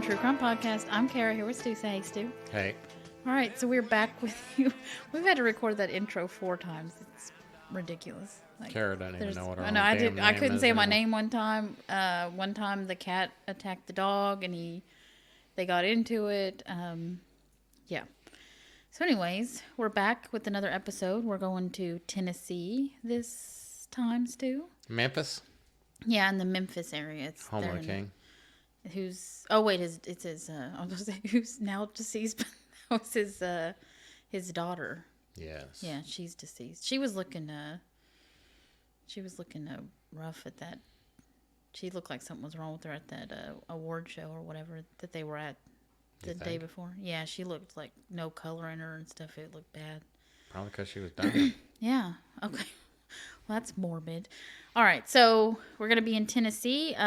True Crime Podcast. I'm Kara here with Stu. Say hey, Stu. Hey. All right, so we're back with you. We've had to record that intro 4 times. It's ridiculous. Kara doesn't even know what her I know. I damn I name couldn't is say my anymore. name one time. One time the cat attacked the dog, and they got into it. Yeah. So, anyways, we're back with another episode. We're going to Tennessee this time, Stu. Memphis? Yeah, in the Memphis area. It's Home of the king. Who's? Oh wait, it says. I was gonna say who's now deceased, but that was his daughter. Yes. Yeah, she's deceased. She was looking rough at that. She looked like something was wrong with her at that award show or whatever that they were at the day before. Yeah, she looked like no color in her and stuff. It looked bad. Probably because she was dying. Yeah. Okay. Well, that's morbid. All right, so we're gonna be in Tennessee.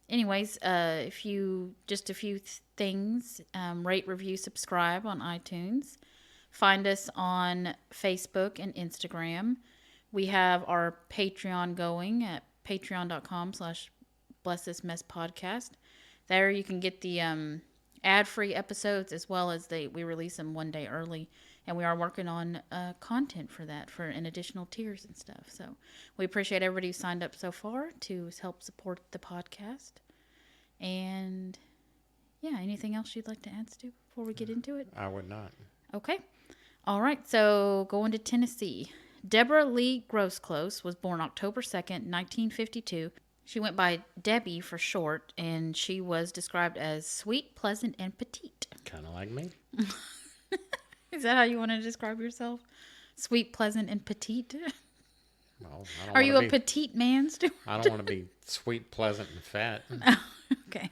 Anyways, if you just a few things, rate, review, subscribe on iTunes. Find us on Facebook and Instagram. We have our Patreon going at patreon.com/blessthismesspodcast. There you can get the ad-free episodes as well as we release them one day early. And we are working on content for that in additional tiers and stuff. So we appreciate everybody who signed up so far to help support the podcast. And yeah, anything else you'd like to add, Stu, before we get into it? I would not. Okay. All right. So going to Tennessee. Deborah Lee Groseclose was born October 2nd, 1952. She went by Debbie for short, and she was described as sweet, pleasant, and petite. Kind of like me. Is that how you want to describe yourself? Sweet, pleasant, and petite? Well, Are you a petite man, Stuart? I don't want to be sweet, pleasant, and fat. Okay.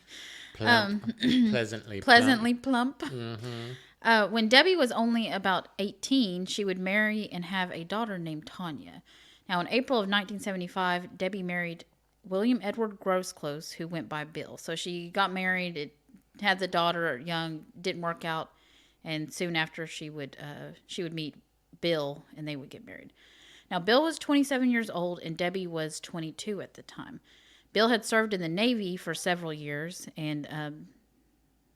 Plump. Pleasantly plump. Mm-hmm. When Debbie was only about 18, she would marry and have a daughter named Tanya. Now, in April of 1975, Debbie married William Edward Groseclose, who went by Bill. So she got married, had the daughter young, didn't work out. And soon after, she would meet Bill, and they would get married. Now, Bill was 27 years old, and Debbie was 22 at the time. Bill had served in the Navy for several years, and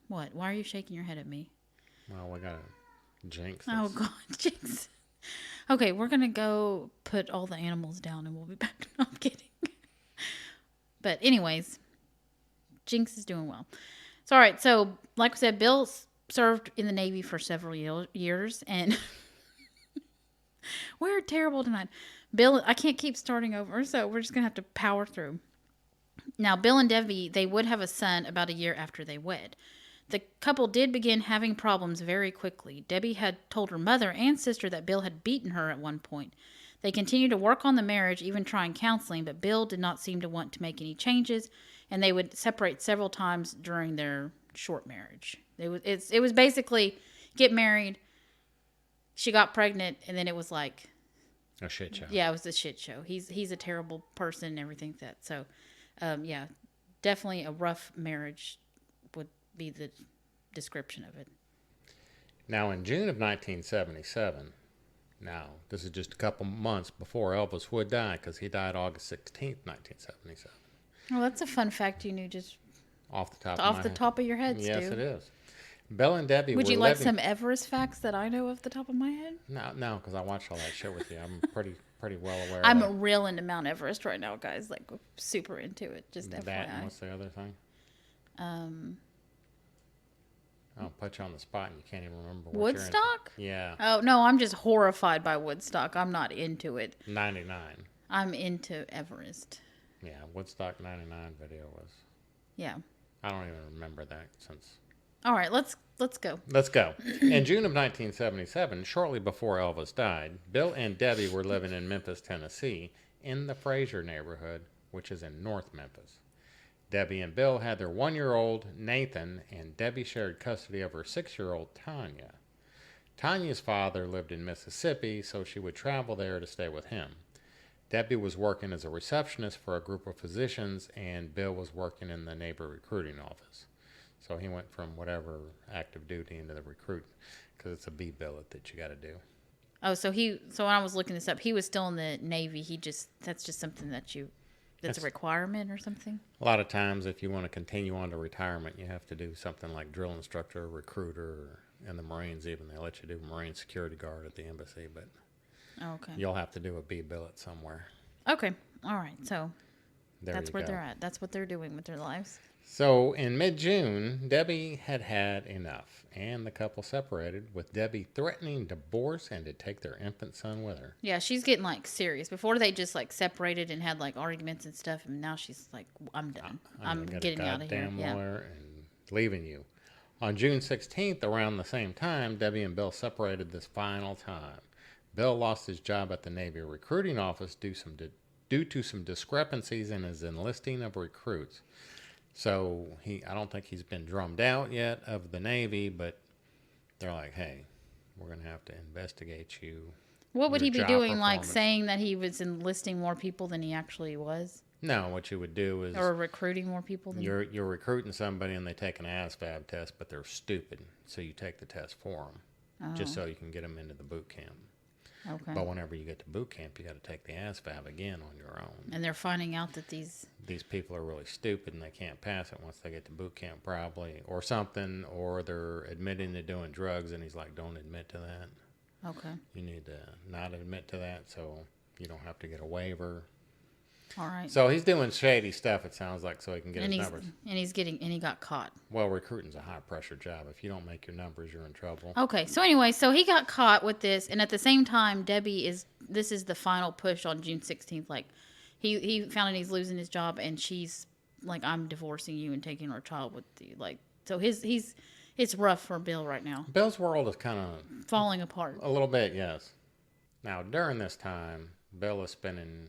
what? Why are you shaking your head at me? Well, we got to jinx this. Oh, God, jinx. Okay, we're going to go put all the animals down, and we'll be back. No, I'm kidding. But anyways, Jinx is doing well. So, all right, so like I said, Bill served in the Navy for several years, and we're terrible tonight. Bill, I can't keep starting over, so we're just going to have to power through. Now, Bill and Debbie, they would have a son about a year after they wed. The couple did begin having problems very quickly. Debbie had told her mother and sister that Bill had beaten her at one point. They continued to work on the marriage, even trying counseling, but Bill did not seem to want to make any changes, and they would separate several times during their short marriage. It was basically get married, she got pregnant, and then it was like a shit show. Yeah, it was a shit show. He's a terrible person and everything like that. So, yeah, definitely a rough marriage would be the description of it. Now, in June of 1977, now this is just a couple months before Elvis would die, because he died August 16th, 1977. Well, that's a fun fact you knew just off the top of your head, Stu. Yes, it is. Bill and Debbie Would were you like living... some Everest facts that I know off the top of my head? No, because I watched all that shit with you. I'm pretty well aware I'm of that. real into Mount Everest right now, guys. Like, super into it. Just that, FYI. and what's the other thing? I'll put you on the spot and you can't even remember what Woodstock? You're into. Yeah. Oh, no, I'm just horrified by Woodstock. I'm not into it. 99. I'm into Everest. Yeah, Woodstock 99 video was... Yeah. I don't even remember that since... All right, let's go. Let's go. In June of 1977, shortly before Elvis died, Bill and Debbie were living in Memphis, Tennessee, in the Fraser neighborhood, which is in North Memphis. Debbie and Bill had their 1-year-old, Nathan, and Debbie shared custody of her 6-year-old, Tanya. Tanya's father lived in Mississippi, so she would travel there to stay with him. Debbie was working as a receptionist for a group of physicians, and Bill was working in the neighbor recruiting office. So he went from whatever active duty into the recruit, because it's a B billet that you got to do. Oh, so when I was looking this up, he was still in the Navy. That's just something that you that's a requirement or something? A lot of times, if you want to continue on to retirement, you have to do something like drill instructor, recruiter, or in the Marines even. They let you do Marine security guard at the embassy, but Okay. you'll have to do a B billet somewhere. Okay. All right. So that's where go. they're at. That's what they're doing with their lives. So in mid-June, Debbie had had enough, and the couple separated, with Debbie threatening divorce and to take their infant son with her. Yeah, she's getting like serious. Before they just like separated and had like arguments and stuff, and now she's like, I'm done. I'm getting out of here. Goddamn lawyer and leaving you. On June 16th, around the same time, Debbie and Bill separated this final time. Bill lost his job at the Navy recruiting office due to some discrepancies in his enlisting of recruits. So I don't think he's been drummed out yet of the Navy, but they're like, hey, we're going to have to investigate you. What would he be doing, like saying that he was enlisting more people than he actually was? No, what you would do is... Or recruiting more people than... You're recruiting somebody and they take an ASVAB test, but they're stupid. So you take the test for them, just so you can get them into the boot camp. Okay. But whenever you get to boot camp, you got to take the ASVAB again on your own. And they're finding out that these people are really stupid and they can't pass it once they get to boot camp, probably, or something, or they're admitting to doing drugs, and he's like, don't admit to that. Okay. You need to not admit to that so you don't have to get a waiver. All right. So he's doing shady stuff, it sounds like, so he can get his numbers. And he got caught. Well, recruiting's a high-pressure job. If you don't make your numbers, you're in trouble. Okay. So anyway, so he got caught with this, and at the same time, this is the final push on June 16th. Like, he found out he's losing his job, and she's like, I'm divorcing you and taking our child with you. Like, so it's rough for Bill right now. Bill's world is kind of... falling apart. A little bit, yes. Now, during this time, Bill is spending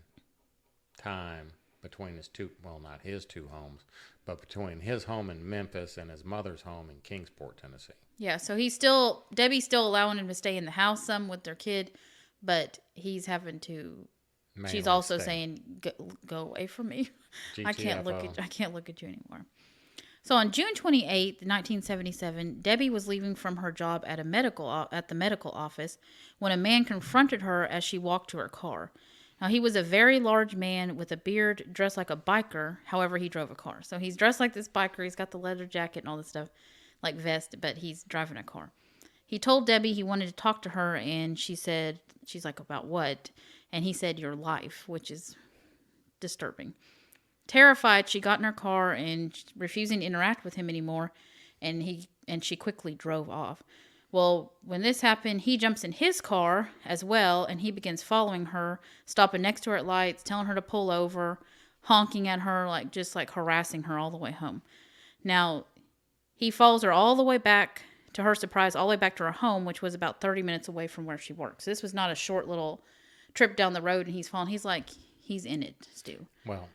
time between not his two homes, but between his home in Memphis and his mother's home in Kingsport, Tennessee. Yeah, so Debbie's still allowing him to stay in the house some with their kid, but he's having to... She's also saying, "Go away from me. I can't look at you anymore." So on June 28th, 1977, Debbie was leaving from her job at the medical office when a man confronted her as she walked to her car. Now, he was a very large man with a beard, dressed like a biker. However, he drove a car. So he's dressed like this biker. He's got the leather jacket and all this stuff, like vest, but he's driving a car. He told Debbie he wanted to talk to her, and she's like, about what? And he said, your life, which is disturbing. Terrified, she got in her car and refusing to interact with him anymore, and she quickly drove off. Well, when this happened, he jumps in his car as well, and he begins following her, stopping next to her at lights, telling her to pull over, honking at her, just harassing her all the way home. Now, he follows her all the way back, to her surprise, all the way back to her home, which was about 30 minutes away from where she works. So this was not a short little trip down the road, and he's following. He's in it, Stu. Well,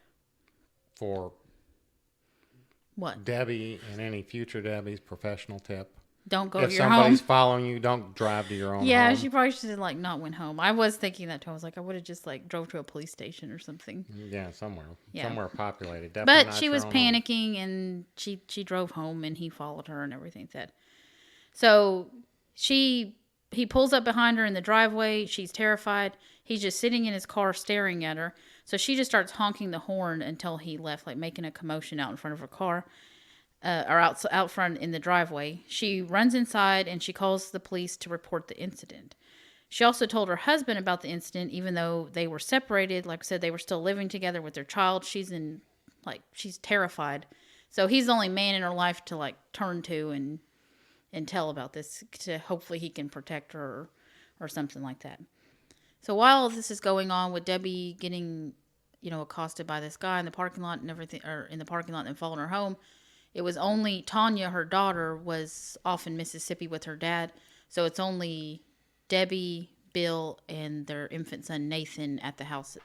for what? Debbie and any future Debbie's professional tip. Don't go to your home. If somebody's following you, don't drive to your own home. Yeah, she probably should have not went home. I was thinking that too. I was like, I would have just drove to a police station or something. Yeah, somewhere populated. Definitely but she was panicking, and she drove home, and he followed her and everything. So he pulls up behind her in the driveway. She's terrified. He's just sitting in his car staring at her. So she just starts honking the horn until he left, making a commotion out in front of her car. Or out front in the driveway. She runs inside and she calls the police to report the incident. She also told her husband about the incident, even though they were separated. Like I said, they were still living together with their child. She's terrified. So he's the only man in her life to turn to and tell about this, to hopefully he can protect her or something like that. So while this is going on with Debbie getting, accosted by this guy in the parking lot and everything, or in the parking lot and following her home, it was only Tanya, her daughter, was off in Mississippi with her dad. So it's only Debbie, Bill, and their infant son, Nathan, at the house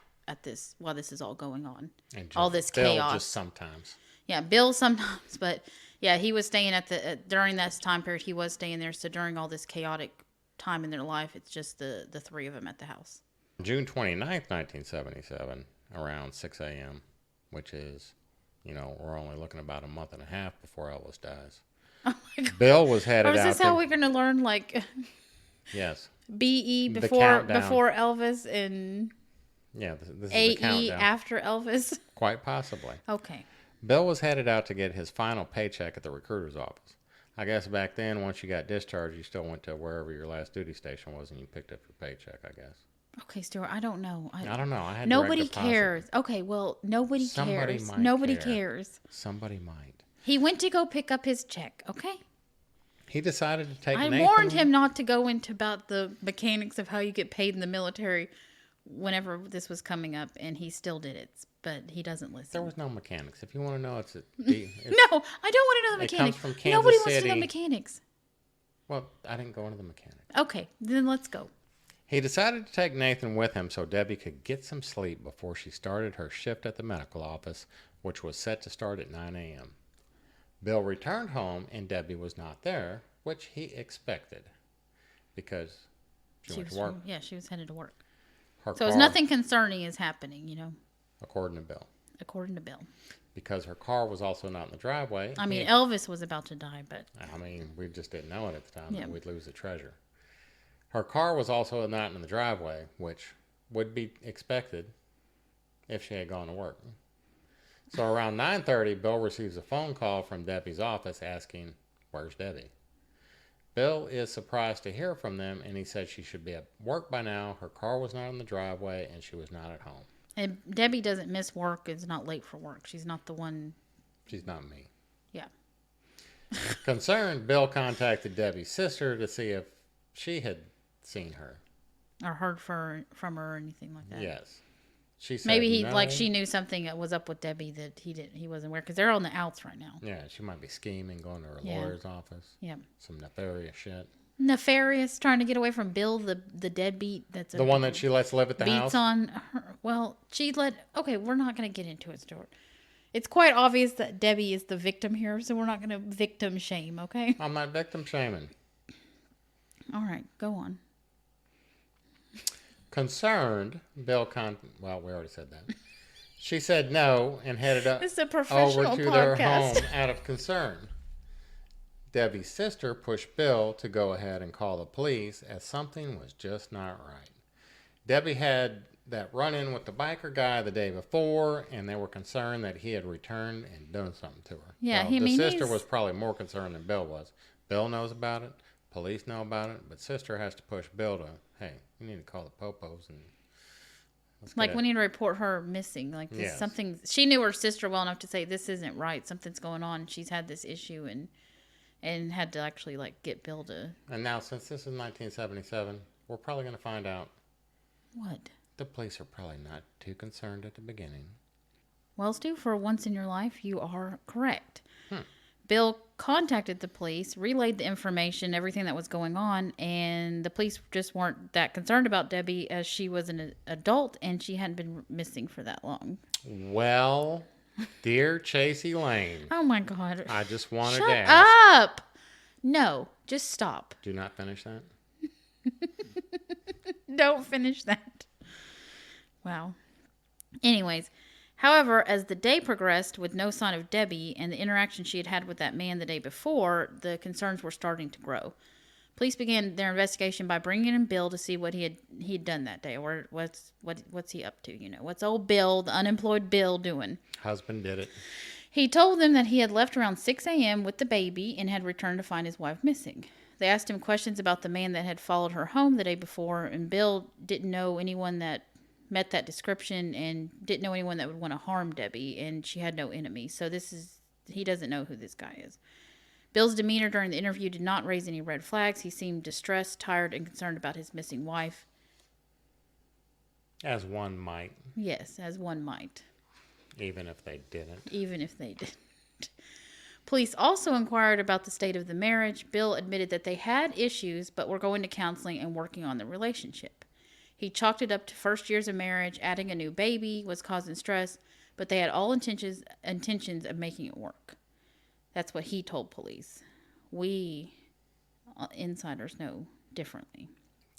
while this is all going on. And all this Bill chaos. Just sometimes. Yeah, Bill sometimes. But yeah, he was staying during that time period, he was staying there. So during all this chaotic time in their life, it's just the three of them at the house. June 29th, 1977, around 6 a.m., which is... we're only looking about a month and a half before Elvis dies. Oh my God. Bill was headed out. Is this how we're going to learn Yes. BE before Elvis and Yeah, this is the AE countdown. after Elvis? Quite possibly. Okay. Bill was headed out to get his final paycheck at the recruiter's office. I guess back then, once you got discharged, you still went to wherever your last duty station was and you picked up your paycheck, I guess. Okay, Stuart, I don't know. I don't know. I had Nobody direct deposit. cares. Okay, well, nobody Somebody cares. might Nobody care. cares. Somebody might. He went to go pick up his check, okay? He decided to take I Nathan. warned him not to go into about the mechanics of how you get paid in the military whenever this was coming up, and he still did it, but he doesn't listen. There was no mechanics. If you want to know, it's No, I don't want to know the It mechanics. comes from Kansas Nobody wants to City. know mechanics. Well, I didn't go into the mechanics. Okay, then let's go. He decided to take Nathan with him so Debbie could get some sleep before she started her shift at the medical office, which was set to start at 9 a.m. Bill returned home and Debbie was not there, which he expected because she went to work. Yeah, she was headed to work. Her So it's car- nothing concerning is happening, according to Bill. according to Bill. Because her car was also not in the driveway. I mean, Elvis was about to die, but... we just didn't know it at the time Yeah. that we'd lose the treasure. Her car was also not in the driveway, which would be expected if she had gone to work. So around 9:30, Bill receives a phone call from Debbie's office asking, "Where's Debbie?" Bill is surprised to hear from them, and he said she should be at work by now. Her car was not in the driveway, and she was not at home. And Debbie doesn't miss work, is not late for work. She's not the one... She's not me. Yeah. Concerned, Bill contacted Debbie's sister to see if she had seen her. Or heard from her or anything like that. Yes. She said Maybe no. she knew something that was up with Debbie that he wasn't aware, because they're on the outs right now. Yeah, she might be scheming, going to her Yeah. lawyer's office. Yeah. Some nefarious shit. Nefarious, trying to get away from Bill, the deadbeat. That's The one that she lets live at the house? beats on her. Well, okay, we're not going to get into it, Stuart. It's quite obvious that Debbie is the victim here, so we're not going to victim shame, okay? I'm not victim shaming. All right, go on. Concerned, Bill well, we already said that. She said no and headed up This is a professional over to their podcast. home out of concern. Debbie's sister pushed Bill to go ahead and call the police as something was just not right. Debbie had that run-in with the biker guy the day before, and they were concerned that he had returned and done something to her. Yeah, well, the sister he's... was probably more concerned than Bill was. Bill knows about it, police know about it, but sister has to push Bill to, hey, you need to call the popos and Like, we need to report her missing. Like, this Yes. something... She knew her sister well enough to say, this isn't right. Something's going on. She's had this issue and had to actually, like, get Bill to... And now, since this is 1977, we're probably going to find out What? the police are probably not too concerned at the beginning. Well, Stu, for once in your life, you are correct. Bill contacted the police, relayed the information, everything that was going on, and the police just weren't that concerned about Debbie as she was an adult and she hadn't been missing for that long. Well, dear Chasey Lane, Oh my God. I just wanted Shut to ask. up! No, just stop. Do not finish that. Don't finish that. Wow. Anyways, however, as the day progressed with no sign of Debbie and the interaction she had had with that man the day before, the concerns were starting to grow. Police began their investigation by bringing in Bill to see what he'd done that day, or what's he up to? What's old Bill, the unemployed Bill, doing? Husband did it. He told them that he had left around 6 a.m. with the baby and had returned to find his wife missing. They asked him questions about the man that had followed her home the day before, and Bill didn't know anyone that met that description and didn't know anyone that would want to harm Debbie, and she had no enemy. So he doesn't know who this guy is. Bill's demeanor during the interview did not raise any red flags. He seemed distressed, tired, and concerned about his missing wife. As one might. Yes, as one might. Even if they didn't. Even if they didn't. Police also inquired about the state of the marriage. Bill admitted that they had issues, but were going to counseling and working on the relationship. He chalked it up to first years of marriage. Adding a new baby was causing stress, but they had all intentions of making it work. That's what he told police. We insiders know differently.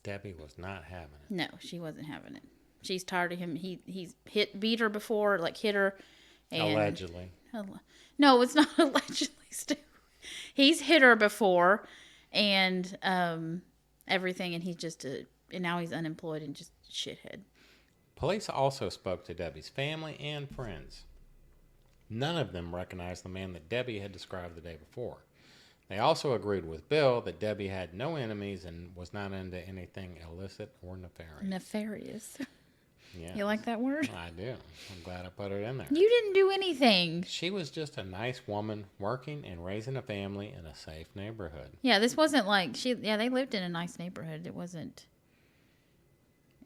Debbie was not having it. No, she wasn't having it. She's tired of him. He's beat her before, like hit her. And Allegedly. No, it's not allegedly, Stu. He's hit her before and everything, and he's just and now he's unemployed and just shithead. Police also spoke to Debbie's family and friends. None of them recognized the man that Debbie had described the day before. They also agreed with Bill that Debbie had no enemies and was not into anything illicit or nefarious. Nefarious. Yeah. You like that word? I do. I'm glad I put it in there. You didn't do anything. She was just a nice woman working and raising a family in a safe neighborhood. Yeah, this wasn't like they lived in a nice neighborhood. It wasn't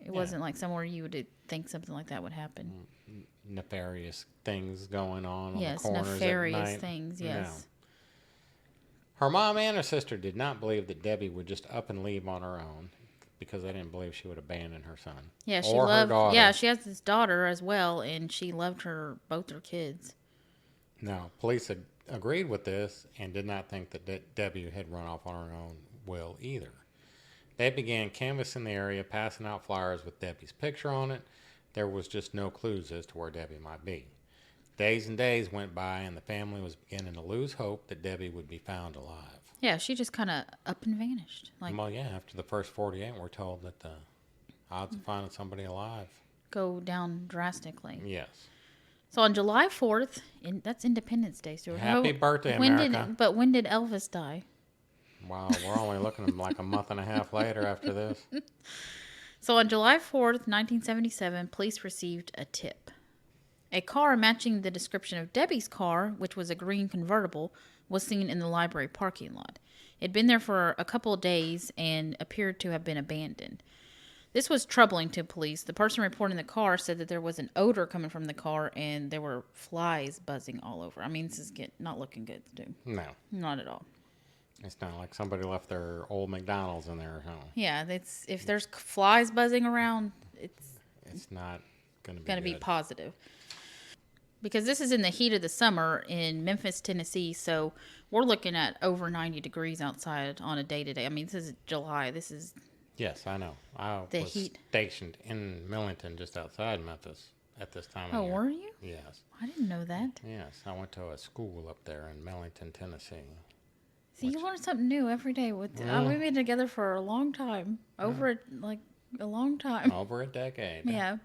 like somewhere you would think something like that would happen. Nefarious things going on Yes, the corners nefarious at night. things, yes. Yeah. Her mom and her sister did not believe that Debbie would just up and leave on her own because they didn't believe she would abandon her son. Yeah, her daughter. Yeah, she has this daughter as well, and she loved both her kids. No, police agreed with this and did not think that Debbie had run off on her own will either. They began canvassing the area, passing out flyers with Debbie's picture on it. There was just no clues as to where Debbie might be. Days and days went by, and the family was beginning to lose hope that Debbie would be found alive. Yeah, she just kind of up and vanished. Well, yeah, after the first 48, we're told that the odds of finding somebody alive go down drastically. Yes. So on July 4th, that's Independence Day, Stuart. Happy birthday, America. But when did Elvis die? Wow, we're only looking like a month and a half later after this. So on July 4th, 1977, police received a tip. A car matching the description of Debbie's car, which was a green convertible, was seen in the library parking lot. It had been there for a couple of days and appeared to have been abandoned. This was troubling to police. The person reporting the car said that there was an odor coming from the car and there were flies buzzing all over. I mean, this is not looking good, dude. No. Not at all. It's not like somebody left their old McDonald's in there at home. Yeah, if there's flies buzzing around, it's not going to be positive. Because this is in the heat of the summer in Memphis, Tennessee, so we're looking at over 90 degrees outside on a day-to-day. I mean, this is July. Yes, I know. I was stationed in Millington, just outside Memphis, at this time of year. Oh, were you? Yes. I didn't know that. Yes, I went to a school up there in Millington, Tennessee. See, you learn something new every day. We've been together for a long time. A long time. Over a decade. Yeah.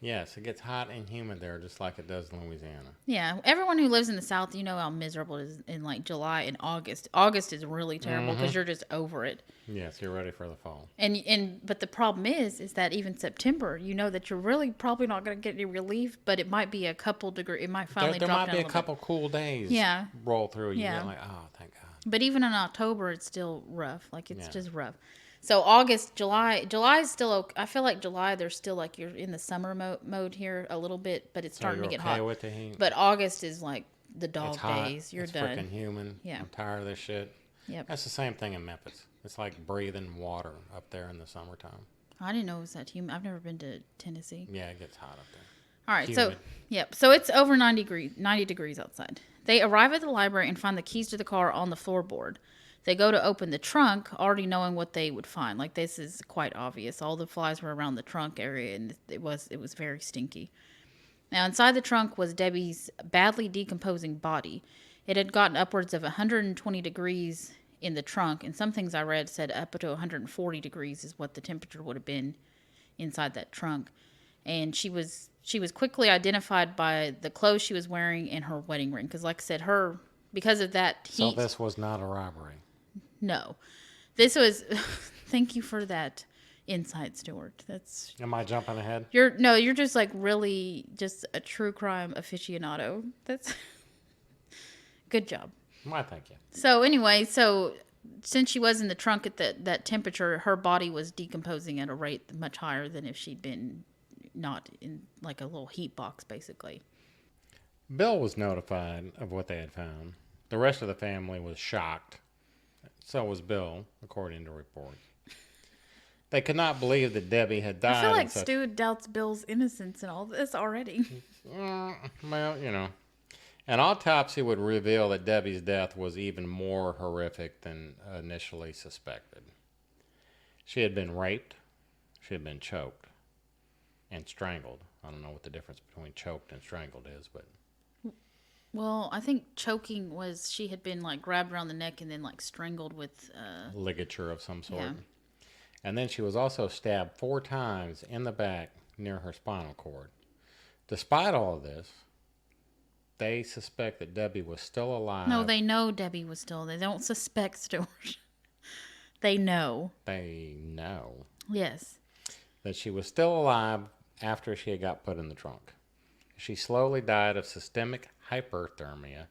Yes, it gets hot and humid there just like it does in Louisiana. Yeah, everyone who lives in the South, you know how miserable it is in like July and August. August is really terrible because you're just over it. Yes, you're ready for the fall. But the problem is that even September, you know that you're really probably not going to get any relief, but it might be a couple degrees. It might finally there drop might down be a couple cool days. Yeah. Roll through. You yeah. get like, oh, thank God. But even in October, it's still rough. Like it's just rough. So August, July is still okay. I feel like July, there's still like you're in the summer mode here a little bit, but it's starting to get hot. With the heat? But August is like the dog it's hot. days. You're it's done. It's freaking humid. Yeah. I'm tired of this shit. Yep. That's the same thing in Memphis. It's like breathing water up there in the summertime. I didn't know it was that humid. I've never been to Tennessee. Yeah, it gets hot up there. All right, humid. So it's over 90 degrees outside. They arrive at the library and find the keys to the car on the floorboard. They go to open the trunk, already knowing what they would find. Like, this is quite obvious. All the flies were around the trunk area, and it was very stinky. Now, inside the trunk was Debbie's badly decomposing body. It had gotten upwards of 120 degrees in the trunk, and some things I read said up to 140 degrees is what the temperature would have been inside that trunk. And she was quickly identified by the clothes she was wearing and her wedding ring. Because, like I said, because of that heat. So this was not a robbery. No, this was. Thank you for that insight, Stuart. Am I jumping ahead? You're just like really just a true crime aficionado. That's good job. Why, thank you. So anyway, since she was in the trunk at that temperature, her body was decomposing at a rate much higher than if she'd been not in like a little heat box, basically. Bill was notified of what they had found. The rest of the family was shocked. So was Bill, according to reports. They could not believe that Debbie had died. I feel like Stu doubts Bill's innocence in all this already. Well, an autopsy would reveal that Debbie's death was even more horrific than initially suspected. She had been raped, she had been choked, and strangled. I don't know what the difference between choked and strangled is, but... Well, I think choking was she had been like grabbed around the neck and then like strangled with... ligature of some sort. Yeah. And then she was also stabbed 4 times in the back near her spinal cord. Despite all of this, they suspect that Debbie was still alive. No, they know Debbie was still there. They don't suspect Stuart. They know. They know. Yes. That she was still alive after she had got put in the trunk. She slowly died of systemic hyperthermia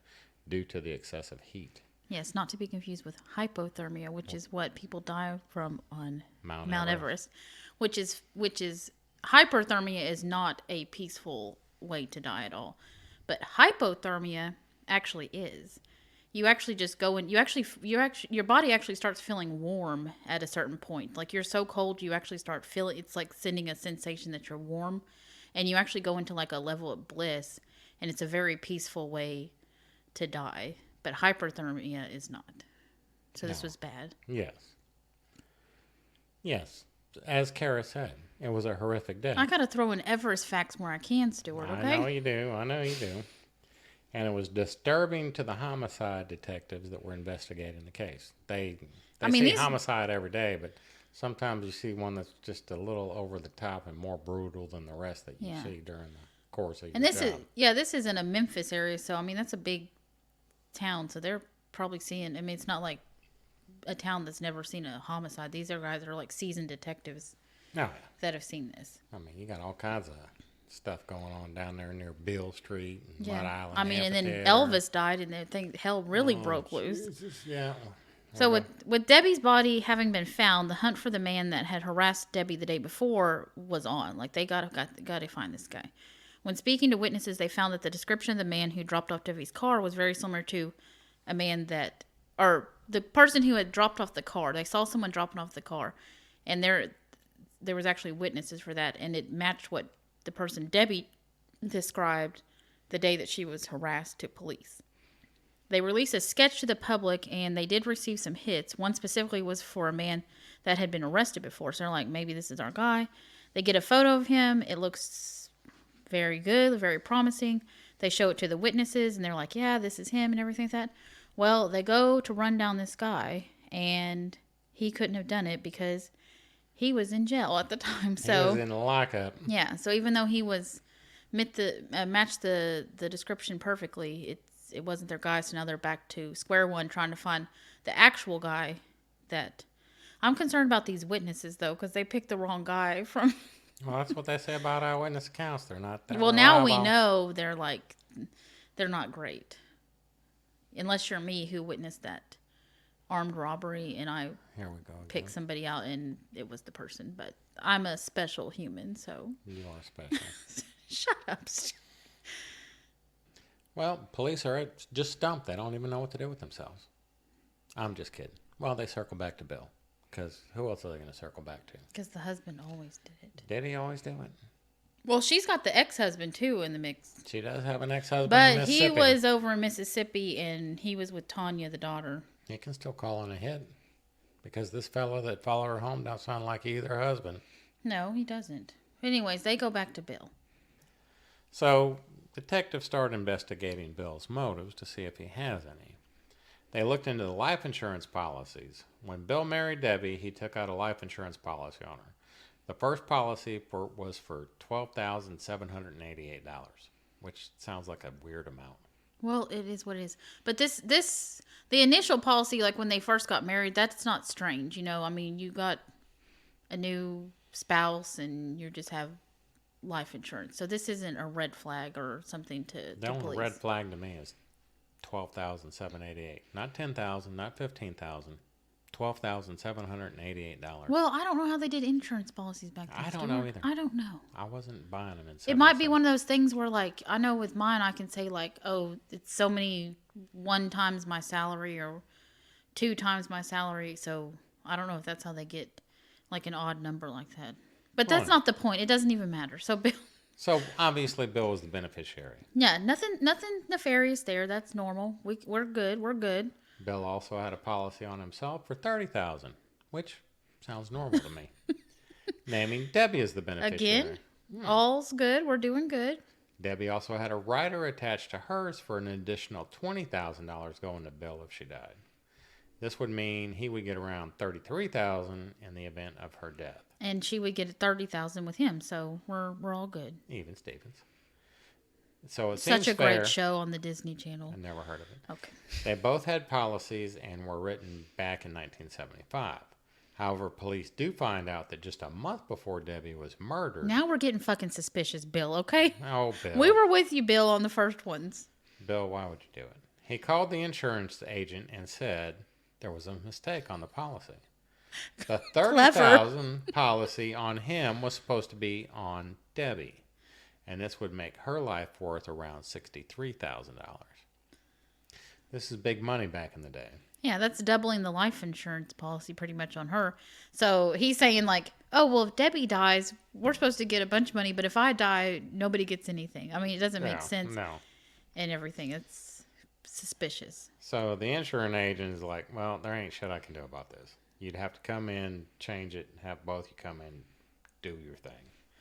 due to the excessive heat. Yes, not to be confused with hypothermia, which is what people die from on Mount Everest. Which is hyperthermia is not a peaceful way to die at all. But hypothermia actually is. You actually just go in. Your body actually starts feeling warm at a certain point. Like you're so cold, you actually start feeling. It's like sending a sensation that you're warm, and you actually go into like a level of bliss, and it's a very peaceful way to die. But hyperthermia is not. So this was bad. Yes. Yes. As Kara said, it was a horrific death. I got to throw in Everest facts where I can, Stuart, okay? I know you do. And it was disturbing to the homicide detectives that were investigating the case. They see homicide every day, but sometimes you see one that's just a little over the top and more brutal than the rest that you see during the course of your job. This is in a Memphis area, so I mean that's a big town, so they're probably seeing. I mean, it's not like a town that's never seen a homicide. These are guys that are like seasoned detectives that have seen this. I mean, you got all kinds of stuff going on down there near Beale Street and Mud Island. I mean, and then Elvis died, and they think hell really broke loose. Jesus, yeah. So with Debbie's body having been found, the hunt for the man that had harassed Debbie the day before was on. Like they got to find this guy. When speaking to witnesses, they found that the description of the man who dropped off Debbie's car was very similar to a man or the person who had dropped off the car. They saw someone dropping off the car, and there was actually witnesses for that, and it matched what the person Debbie described the day that she was harassed to police. They released a sketch to the public, and they did receive some hits. One specifically was for a man that had been arrested before, so they're like, maybe this is our guy. They get a photo of him. It looks very good, very promising. They show it to the witnesses, and they're like, yeah, this is him and everything like that. Well, they go to run down this guy, and he couldn't have done it because he was in jail at the time. So he was in lockup. Yeah, so even though he was matched the description perfectly, it wasn't their guy. So now they're back to square one, trying to find the actual guy. That I'm concerned about these witnesses though, because they picked the wrong guy from. Well, that's what they say about eyewitness accounts. They're not. Well, now we know they're not great, unless you're me who witnessed that armed robbery, and I picked somebody out, and it was the person. But I'm a special human, so you are special. Shut up. Well, police are just stumped. They don't even know what to do with themselves. I'm just kidding. Well, they circle back to Bill, because who else are they going to circle back to? Because the husband always did it. Did he always do it? Well, she's got the ex-husband too in the mix. She does have an ex-husband. But he was over in Mississippi, and he was with Tanya, the daughter. He can still call in a hit, because this fellow that followed her home don't sound like either husband. No, he doesn't. Anyways, they go back to Bill. So detectives started investigating Bill's motives to see if he has any. They looked into the life insurance policies. When Bill married Debbie, he took out a life insurance policy on her. The first policy was for $12,788, which sounds like a weird amount. Well, it is what it is. But the initial policy, like when they first got married, that's not strange. You know, I mean, you got a new spouse and you just have life insurance. So this isn't a red flag or something to The only police. red flag to me is $12,788. Not $10,000, not $15,000. $12,788. Well, I don't know how they did insurance policies back then. I don't know either. I don't know. I wasn't buying them in 77. It might be one of those things where, like, I know with mine, I can say, like, oh, it's so many 1 times my salary or 2 times my salary. So I don't know if that's how they get, like, an odd number like that. But that's not the point. It doesn't even matter. So Bill. So obviously Bill was the beneficiary. Yeah, nothing nefarious there. That's normal. We're good. We're good. Bill also had a policy on himself for $30,000, which sounds normal to me. Naming Debbie as the beneficiary. Again, all's good. We're doing good. Debbie also had a rider attached to hers for an additional $20,000 going to Bill if she died. This would mean he would get around $33,000 in the event of her death. And she would get $30,000 with him, so we're all good. Even Stevens. So it Such seems a fair. great show on the Disney Channel. I never heard of it. Okay. They both had policies and were written back in 1975. However, police do find out that just a month before Debbie was murdered. Now we're getting fucking suspicious, Bill, okay? Oh, Bill. We were with you, Bill, on the first ones. Bill, why would you do it? He called the insurance agent and said there was a mistake on the policy. The $30,000 policy on him was supposed to be on Debbie, and this would make her life worth around $63,000. This is big money back in the day. Yeah, that's doubling the life insurance policy pretty much on her. So he's saying like, oh, well, if Debbie dies, we're supposed to get a bunch of money, but if I die, nobody gets anything. I mean, it doesn't make sense. No. And everything. It's suspicious. So the insurance agent is like, well, there ain't shit I can do about this. You'd have to come in, change it, and have both you come in, do your thing.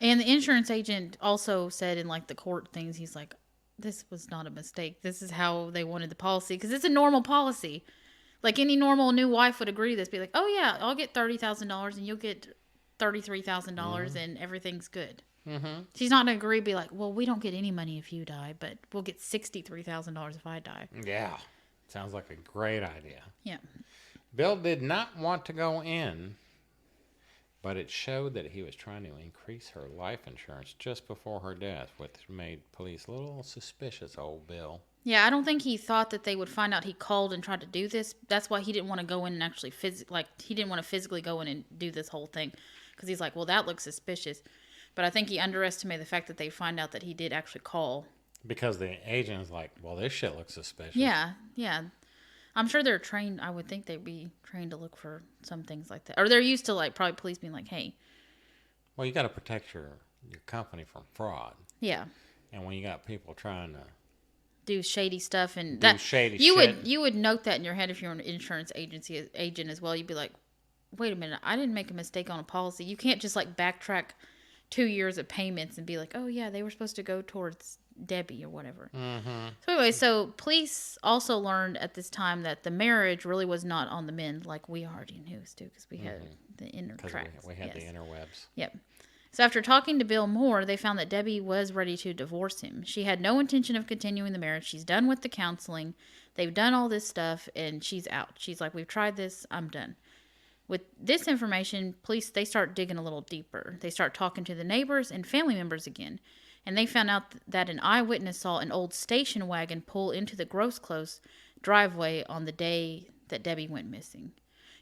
And the insurance agent also said in like the court things, he's like, this was not a mistake. This is how they wanted the policy because it's a normal policy. Like any normal new wife would agree to this. Be like, oh yeah, I'll get $30,000 and you'll get $33,000 and everything's good. Mm-hmm. She's not going to agree. Be like, well, we don't get any money if you die, but we'll get $63,000 if I die. Yeah, sounds like a great idea. Yeah. Bill did not want to go in, but it showed that he was trying to increase her life insurance just before her death, which made police a little suspicious, old Bill. Yeah, I don't think he thought that they would find out he called and tried to do this. That's why he didn't want to go in and actually he didn't want to physically go in and do this whole thing. Because he's like, well, that looks suspicious. But I think he underestimated the fact that they find out that he did actually call. Because the agent is like, well, this shit looks suspicious. Yeah. I'm sure they're trained. I would think they'd be trained to look for some things like that. Or they're used to like probably police being like, hey. Well, you got to protect your company from fraud. Yeah. And when you got people trying to do shady stuff and you would note that in your head if you're an insurance agency agent as well. You'd be like, wait a minute, I didn't make a mistake on a policy. You can't just like backtrack 2 years of payments and be like, oh yeah, they were supposed to go towards Debbie or whatever. Mm-hmm. So anyway, so police also learned at this time that the marriage really was not on the mend, like we already knew, Stu, because we had the inner tracks. We had the interwebs. Yep. So after talking to Bill more, they found that Debbie was ready to divorce him. She had no intention of continuing the marriage. She's done with the counseling. They've done all this stuff, and she's out. She's like, we've tried this. I'm done. With this information, police, they start digging a little deeper. They start talking to the neighbors and family members again. And they found out that an eyewitness saw an old station wagon pull into the Groseclose driveway on the day that Debbie went missing.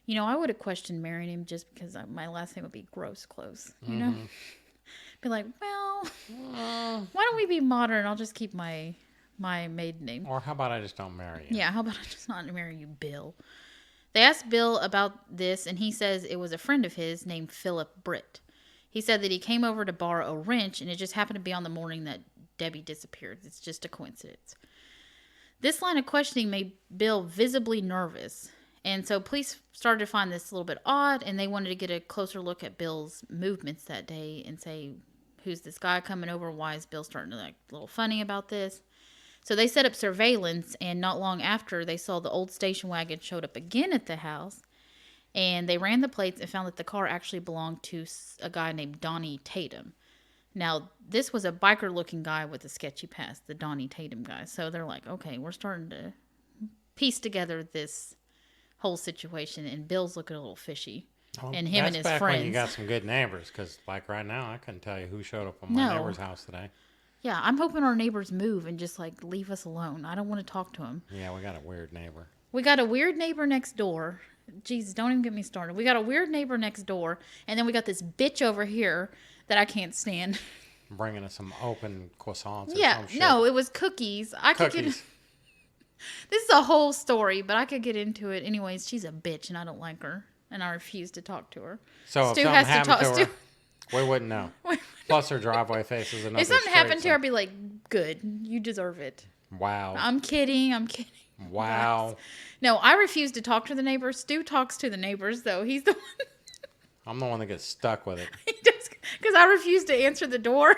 You know, I would have questioned marrying him just because my last name would be Groseclose, you know? Be like, well, why don't we be modern? I'll just keep my maiden name. Or how about I just don't marry you? Yeah, how about I just not marry you, Bill? They asked Bill about this, and he says it was a friend of his named Philip Britt. He said that he came over to borrow a wrench, and it just happened to be on the morning that Debbie disappeared. It's just a coincidence. This line of questioning made Bill visibly nervous. And so police started to find this a little bit odd, and they wanted to get a closer look at Bill's movements that day and say, who's this guy coming over? Why is Bill starting to act a little funny about this? So they set up surveillance, and not long after, they saw the old station wagon showed up again at the house, and they ran the plates and found that the car actually belonged to a guy named Donnie Tatum. Now, this was a biker-looking guy with a sketchy past, the Donnie Tatum guy. So they're like, okay, we're starting to piece together this whole situation, and Bill's looking a little fishy. Well, and him and his back friends. When you got some good neighbors, because like right now, I couldn't tell you who showed up on my neighbor's house today. Yeah, I'm hoping our neighbors move and just like leave us alone. I don't want to talk to them. Yeah, we got a weird neighbor. We got a weird neighbor next door. Jesus, don't even get me started. We got a weird neighbor next door, and then we got this bitch over here that I can't stand. Bringing us some open croissants. Yeah, no, it was cookies. This is a whole story, but I could get into it. Anyways, she's a bitch, and I don't like her, and I refuse to talk to her. So if something happened to her, we wouldn't know. Plus, her driveway faces another. If something happened to her, I'd be like, good, you deserve it. Wow. I'm kidding. Wow. No, I refuse to talk to the neighbors. Stu talks to the neighbors, though. He's the one. I'm the one that gets stuck with it. He does, because I refuse to answer the door.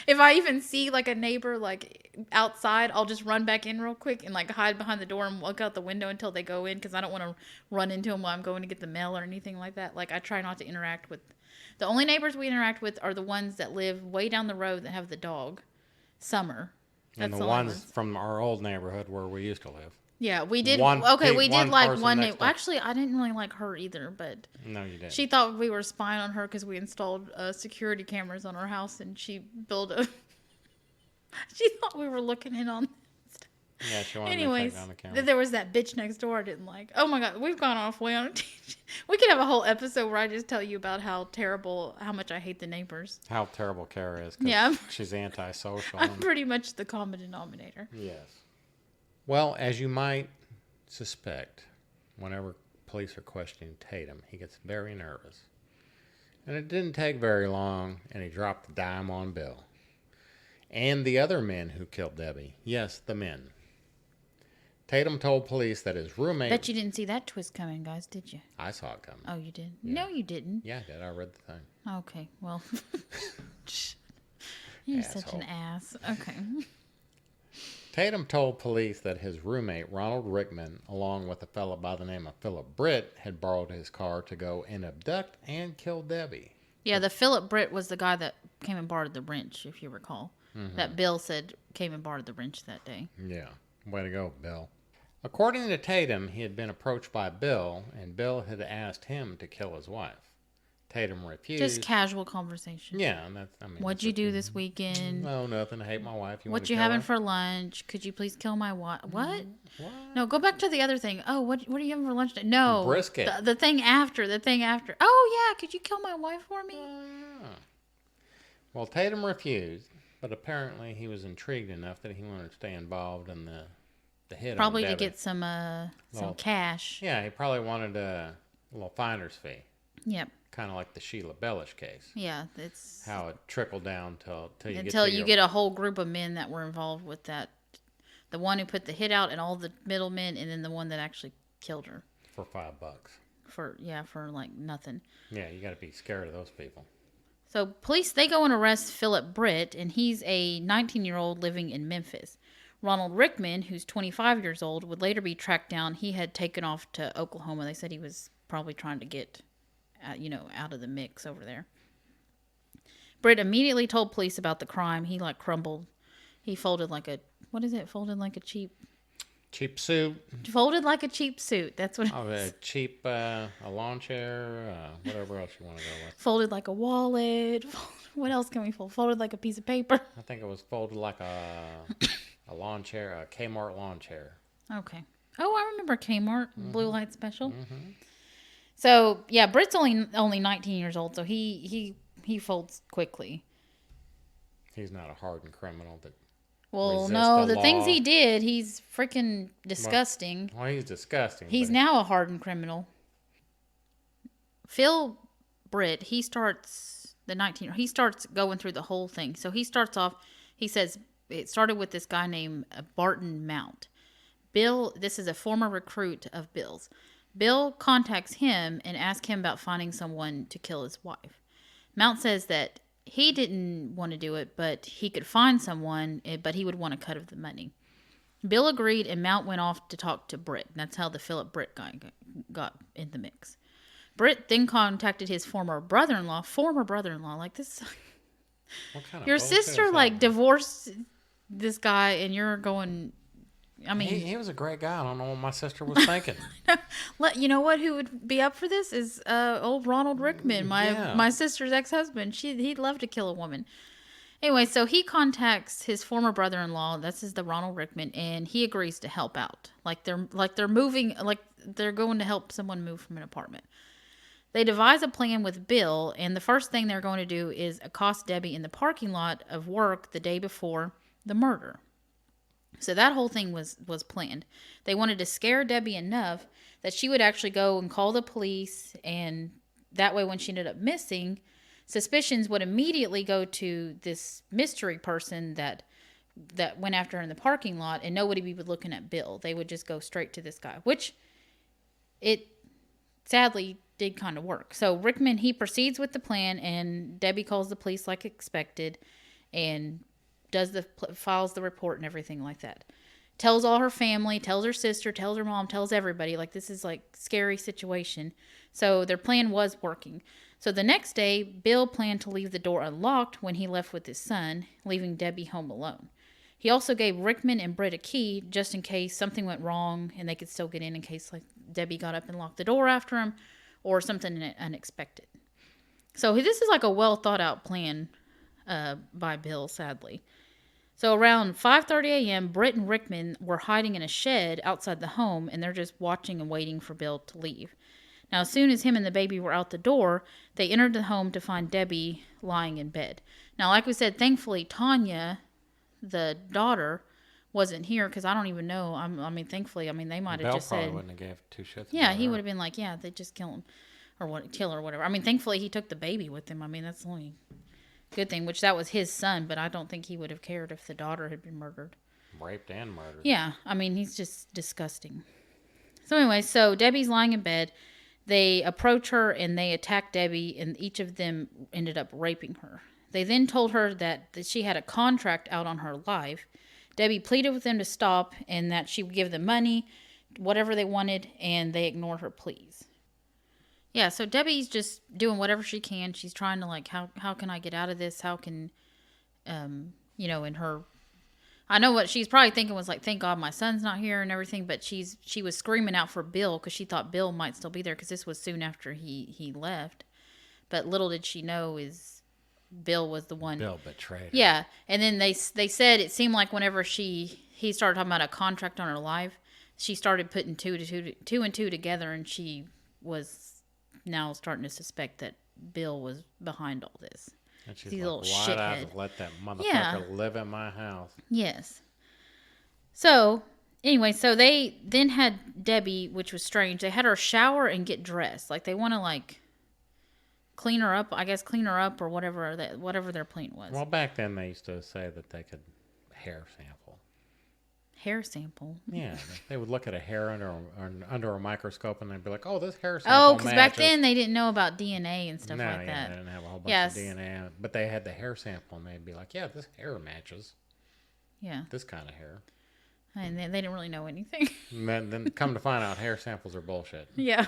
If I even see like a neighbor like outside, I'll just run back in real quick and like hide behind the door and look out the window until they go in because I don't want to run into them while I'm going to get the mail or anything like that. Like I try not to interact with. The only neighbors we interact with are the ones that live way down the road that have the dog. Summer. And the ones from our old neighborhood where we used to live. Yeah, we did. We did like one neighbor. Actually, I didn't really like her either, but no, you didn't. She thought we were spying on her because we installed security cameras on our house, and she built a. She thought we were looking in on. Yeah, she wanted Anyways, to take down the camera. There was that bitch next door I didn't like. Oh my God, we've gone off way on a tangent. We could have a whole episode where I just tell you about how much I hate the neighbors. How terrible Kara is. Yeah, she's antisocial. I'm pretty much the common denominator. Yes. Well, as you might suspect, whenever police are questioning Tatum, he gets very nervous. And it didn't take very long, and he dropped the dime on Bill. And the other men who killed Debbie. Yes, the men. Tatum told police that his roommate... Bet you didn't see that twist coming, guys, did you? I saw it coming. Oh, you did? Yeah. No, you didn't. Yeah, I did. I read the thing. Okay, well... You're such an ass. Okay. Tatum told police that his roommate, Ronald Rickman, along with a fellow by the name of Philip Britt, had borrowed his car to go and abduct and kill Debbie. Yeah, the Philip Britt was the guy that came and borrowed the wrench, if you recall. Mm-hmm. That Bill said came and borrowed the wrench that day. Yeah. Way to go, Bill. According to Tatum, he had been approached by Bill, and Bill had asked him to kill his wife. Tatum refused. Just casual conversation. Yeah, and that's. I mean, what'd you do this weekend? No, nothing. I hate my wife. What you having for lunch? Could you please kill my wife? What? What? No, go back to the other thing. Oh, what are you having for lunch? No, brisket. The thing after. The thing after. Oh yeah, could you kill my wife for me? Yeah. Well, Tatum refused, but apparently he was intrigued enough that he wanted to stay involved in the hit. Probably on to Debbie. get some cash. Yeah, he probably wanted a little finder's fee. Yep. Kind of like the Sheila Bellish case. Yeah, it's how it trickled down until you get a whole group of men that were involved with that. The one who put the hit out and all the middlemen, and then the one that actually killed her for $5. For like nothing. Yeah, you got to be scared of those people. So police, they go and arrest Philip Britt, and he's a 19-year-old living in Memphis. Ronald Rickman, who's 25 years old, would later be tracked down. He had taken off to Oklahoma. They said he was probably trying to get out of the mix over there. Britt immediately told police about the crime. He crumbled. He folded like a, folded like a cheap suit. Folded like a cheap suit. That's what. Oh, a cheap, a lawn chair, whatever else you want to go with. Folded like a wallet. What else can we fold? Folded like a piece of paper. I think it was folded like a lawn chair, a Kmart lawn chair. Okay. Oh, I remember Kmart, Blue Light Special. Mm-hmm. So yeah, Britt's only 19 years old, so he folds quickly. He's not a hardened criminal that. Well, no, the things he did, he's freaking disgusting. Well, he's disgusting. He's now a hardened criminal. Phil Britt, he starts going through the whole thing. So he starts off. He says it started with this guy named Barton Mount. Bill, this is a former recruit of Bill's. Bill contacts him and asks him about finding someone to kill his wife. Mount says that he didn't want to do it, but he could find someone, but he would want a cut of the money. Bill agreed, and Mount went off to talk to Britt. That's how the Philip Britt guy got in the mix. Britt then contacted his former brother-in-law, like this. What kind of your sister divorced this guy, and you're going. I mean, he was a great guy. I don't know what my sister was thinking. You know what? Who would be up for this is old Ronald Rickman, my sister's ex-husband. He'd love to kill a woman. Anyway, so he contacts his former brother-in-law. This is the Ronald Rickman, and he agrees to help out. They're moving, they're going to help someone move from an apartment. They devise a plan with Bill, and the first thing they're going to do is accost Debbie in the parking lot of work the day before the murder. So that whole thing was planned. They wanted to scare Debbie enough that she would actually go and call the police, and that way when she ended up missing, suspicions would immediately go to this mystery person that went after her in the parking lot, and nobody would be looking at Bill. They would just go straight to this guy, which it sadly did kind of work. So Rickman, he proceeds with the plan, and Debbie calls the police like expected and files the report and everything like that. Tells all her family, tells her sister, tells her mom, tells everybody. Like, this is like scary situation. So their plan was working. So the next day, Bill planned to leave the door unlocked when he left with his son, leaving Debbie home alone. He also gave Rickman and Britt a key just in case something went wrong and they could still get in case like Debbie got up and locked the door after him or something unexpected. So this is like a well thought out plan by Bill, sadly. So around 5:30 a.m., Britt and Rickman were hiding in a shed outside the home, and they're just watching and waiting for Bill to leave. Now, as soon as him and the baby were out the door, they entered the home to find Debbie lying in bed. Now, like we said, thankfully, Tanya, the daughter, wasn't here because I don't even know. Thankfully, they might have just said. Bill probably wouldn't have gave two shits. Yeah, he would have been like, yeah, they just kill him or kill her or whatever. Thankfully, he took the baby with him. That's the only good thing, which that was his son, but I don't think he would have cared if the daughter had been murdered. Raped and murdered. Yeah, he's just disgusting. So anyway, so Debbie's lying in bed. They approach her and they attack Debbie, and each of them ended up raping her. They then told her that she had a contract out on her life. Debbie pleaded with them to stop and that she would give them money, whatever they wanted, and they ignored her pleas. Yeah, so Debbie's just doing whatever she can. She's trying to, like, how can I get out of this? How can, in her... I know what she's probably thinking was, like, thank God my son's not here and everything, but she was screaming out for Bill because she thought Bill might still be there because this was soon after he left. But little did she know is Bill was the one... Bill betrayed her. Yeah, and then they said it seemed like whenever he started talking about a contract on her life, she started putting two and two together, and she was... now starting to suspect that Bill was behind all this. And she's like, little shithead. I'd let that motherfucker live in my house. Yes. So, anyway, so they then had Debbie, which was strange. They had her shower and get dressed. Like, they want to, like, clean her up or whatever their plan was. Well, back then they used to say that they could hair sample. Hair sample? Yeah. They would look at a hair under a microscope and they'd be like, oh, this hair sample Oh, because back then they didn't know about DNA and stuff like that. They didn't have a whole bunch of DNA. But they had the hair sample and they'd be like, yeah, this hair matches. Yeah. This kind of hair. And they didn't really know anything. And then come to find out, hair samples are bullshit. Yeah.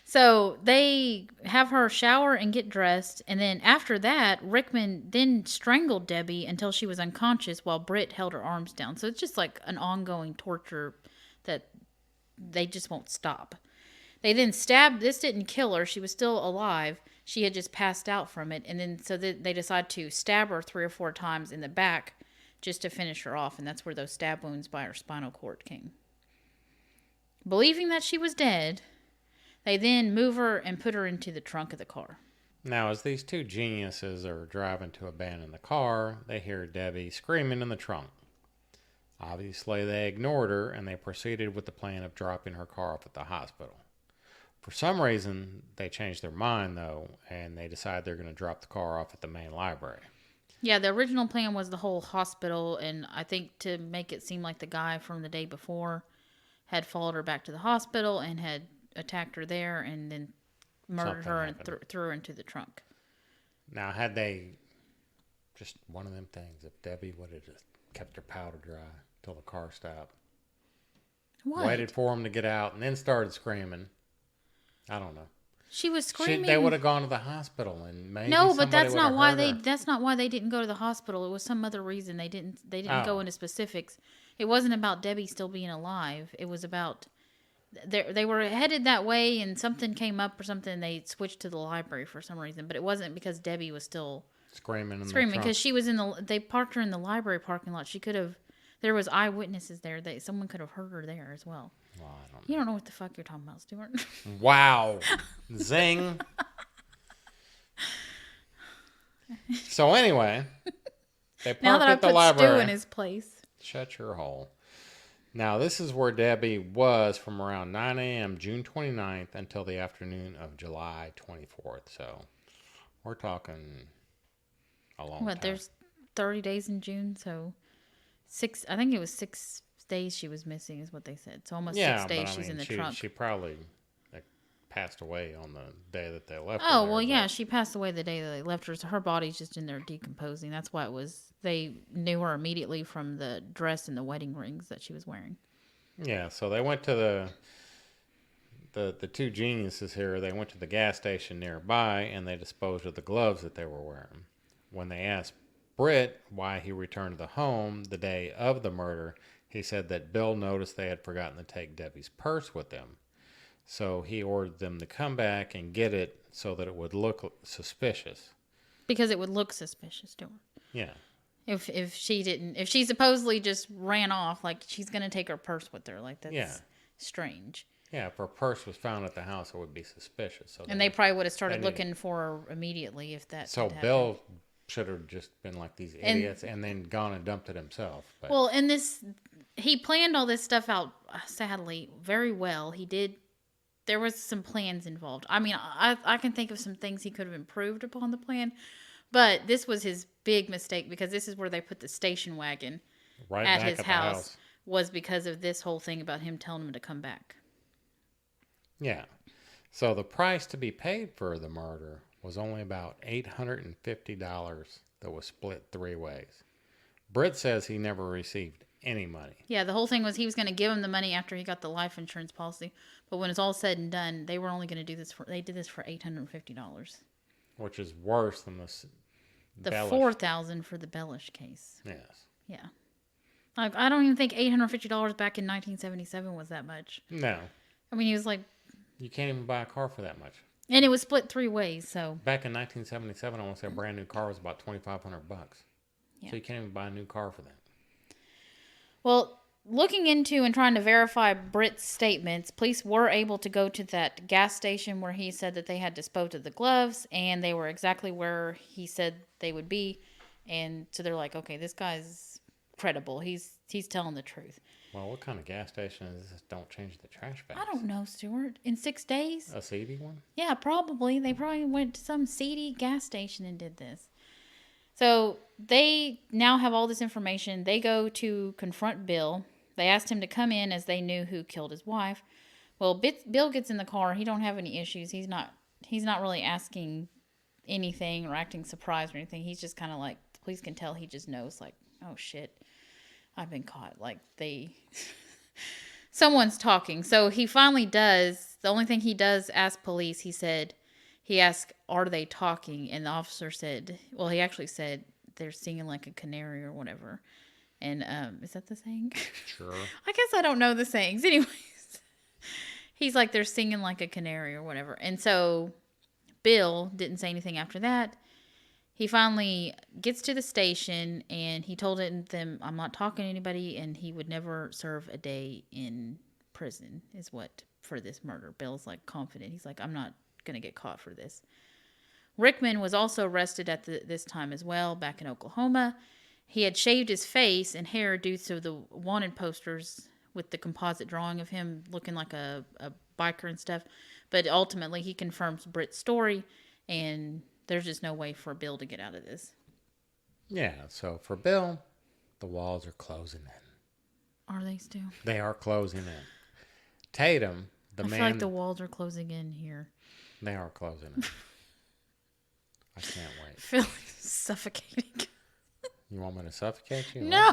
So they have her shower and get dressed. And then after that, Rickman then strangled Debbie until she was unconscious while Britt held her arms down. So it's just like an ongoing torture that they just won't stop. They then stabbed. This didn't kill her. She was still alive. She had just passed out from it. And then so they decide to stab her 3 or 4 times in the back just to finish her off. And that's where those stab wounds by her spinal cord came. Believing that she was dead, they then move her and put her into the trunk of the car. Now, as these two geniuses are driving to abandon the car, they hear Debbie screaming in the trunk. Obviously, they ignored her, and they proceeded with the plan of dropping her car off at the hospital. For some reason, they changed their mind, though, and they decide they're going to drop the car off at the main library. Yeah, the original plan was the whole hospital, and I think to make it seem like the guy from the day before had followed her back to the hospital and had attacked her there and then murdered her and threw her into the trunk. Now, had they just one of them things, if Debbie would have just kept her powder dry till the car stopped, waited for him to get out, and then started screaming, I don't know. She was screaming. They would have gone to the hospital, and maybe no, but that's not why they. That's not why they didn't go to the hospital. It was some other reason they didn't go into specifics. It wasn't about Debbie still being alive. It was about they were headed that way, and something came up or something. And they switched to the library for some reason, but it wasn't because Debbie was still screaming because she was they parked her in the library parking lot. She could have. There was eyewitnesses there. Someone could have heard her there as well. Well, I don't know. You don't know what the fuck you're talking about, Stuart. Wow. Zing. So anyway, they parked at the library. Now that I put Stu in his place. Shut your hole. Now, this is where Debbie was from around 9 a.m. June 29th until the afternoon of July 24th. So we're talking a long time. There's 30 days in June, so I think it was 6 days she was missing is what they said. So almost 6 days she's in the trunk. She probably passed away on the day that they left. Oh, her well, there, yeah, she passed away the day that they left her, so her body's just in there decomposing. That's why they knew her immediately from the dress and the wedding rings that she was wearing. Yeah, so they went to the two geniuses here. They went to the gas station nearby, and they disposed of the gloves that they were wearing. When they asked Britt why he returned to the home the day of the murder, he said that Bill noticed they had forgotten to take Debbie's purse with them. So he ordered them to come back and get it so that it would look suspicious. Because it would look suspicious to her. Yeah. If she supposedly just ran off, like she's going to take her purse with her. Like that's strange. Yeah, if her purse was found at the house, it would be suspicious. So and they probably would have started looking for her immediately if that. So Bill should have just been like these idiots and then gone and dumped it himself. But. Well, and he planned all this stuff out, sadly, very well. He did. There was some plans involved. I mean, I can think of some things he could have improved upon the plan, but this was his big mistake because this is where they put the station wagon right at his house. Was because of this whole thing about him telling him to come back. Yeah. So the price to be paid for the murder was only about $850 that was split 3 ways. Britt says he never received any money. Yeah, the whole thing was he was going to give him the money after he got the life insurance policy. But when it's all said and done, they were only going to do this they did this for $850. Which is worse than the $4,000 for the Bellish case. Yes. Yeah. Like, I don't even think $850 back in 1977 was that much. No. I mean, he was like... You can't even buy a car for that much. And it was split 3 ways, so... Back in 1977, I want to say a brand new car was about $2,500. Yeah. So you can't even buy a new car for that. Well, looking into and trying to verify Britt's statements, police were able to go to that gas station where he said that they had disposed of the gloves, and they were exactly where he said they would be. And so they're like, okay, this guy's credible. He's telling the truth. Well, what kind of gas station is this? Don't change the trash bags. I don't know, Stuart. In 6 days? A seedy one? Yeah, probably. They probably went to some seedy gas station and did this. So they now have all this information. They go to confront Bill. They asked him to come in as they knew who killed his wife. Well, Bill gets in the car. He don't have any issues. He's not really asking anything or acting surprised or anything. He's just kind of like, the police can tell he just knows, like, oh shit, I've been caught. Like someone's talking. So he finally does. The only thing he does ask police, he asked, are they talking? And the officer said, well, he actually said they're singing like a canary or whatever. And is that the saying? Sure. I guess I don't know the sayings. Anyways, he's like, they're singing like a canary or whatever. And so Bill didn't say anything after that. He finally gets to the station and he told them, I'm not talking to anybody, and he would never serve a day in prison is what for this murder. Bill's like confident. He's like, I'm not going to get caught for this. Rickman was also arrested at this time as well, back in Oklahoma. He had shaved his face and hair due to the wanted posters with the composite drawing of him looking like a biker and stuff. But ultimately, he confirms Britt's story, and there's just no way for Bill to get out of this. Yeah, so for Bill, the walls are closing in. Are they still? They are closing in. Tatum, I feel like the walls are closing in here. They are closing in. I can't wait. I feel like suffocating. You want me to suffocate you? No.